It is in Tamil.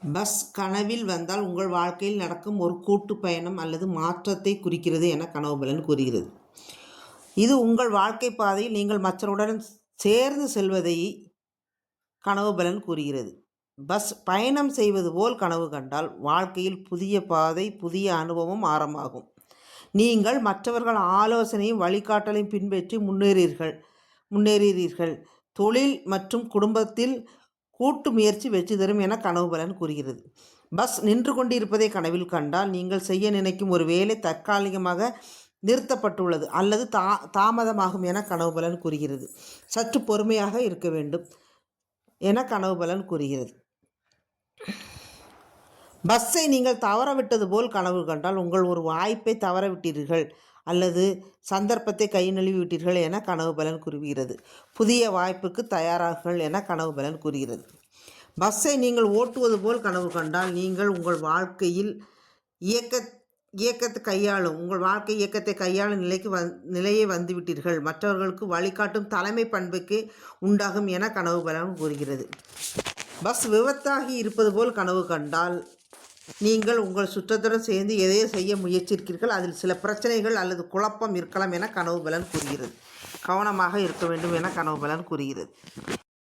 பஸ் கனவில் வந்தால் உங்கள் வாழ்க்கையில் நடக்கும் ஒரு கூட்டு பயணம் அல்லது மாற்றத்தை குறிக்கிறது என கனவு பலன் கூறுகிறது. இது உங்கள் வாழ்க்கை பாதையில் நீங்கள் மற்றவருடன் சேர்ந்து செல்வதை கனவு பலன் கூறுகிறது. பஸ் பயணம் செய்வது போல் கனவு கண்டால் வாழ்க்கையில் புதிய பாதை, புதிய அனுபவம் ஆரம்பமாகும். நீங்கள் மற்றவர்கள் ஆலோசனையும் வழிகாட்டலையும் பின்பற்றி முன்னேறுகிறீர்கள். தொழில் மற்றும் குடும்பத்தில் கூட்டு முயற்சி வெற்றி தரும் என கனவு பலன் கூறுகிறது. பஸ் நின்று கொண்டிருப்பதை கனவில் கண்டால் நீங்கள் செய்ய நினைக்கும் ஒரு வேலை தற்காலிகமாக நிறுத்தப்பட்டுள்ளது அல்லது தாமதமாகும் என கனவு பலன் கூறுகிறது. சற்று பொறுமையாக இருக்க வேண்டும் என கனவு பலன் கூறுகிறது. பஸ்ஸை நீங்கள் தவறவிட்டது போல் கனவு கண்டால் உங்கள் ஒரு வாய்ப்பை தவறவிட்டீர்கள் அல்லது சந்தர்ப்பத்தை கை நழுவி விட்டீர்கள் என கனவு பலன் கூறுகிறது. புதிய வாய்ப்புக்கு தயாராகுங்கள் என கனவு பலன் கூறுகிறது. பஸ்ஸை நீங்கள் ஓட்டுவது போல் கனவு கண்டால் நீங்கள் உங்கள் வாழ்க்கையில் உங்கள் வாழ்க்கை இயக்கத்தை கையாளும் நிலையை வந்துவிட்டீர்கள். மற்றவர்களுக்கு வழிகாட்டும் தலைமை பண்புக்கு உண்டாகும் என கனவு பலன் கூறுகிறது. பஸ் விபத்தாகி இருப்பது போல் கனவு கண்டால் நீங்கள் உங்கள் சுற்றத்துடன் சேர்ந்து எதையோ செய்ய முயற்சிக்கிறீர்கள். அதில் சில பிரச்சனைகள் அல்லது குழப்பம் இருக்கலாம் என கனவு பலன் கூறுகிறது. கவனமாக இருக்க வேண்டும் என கனவு பலன் கூறுகிறது.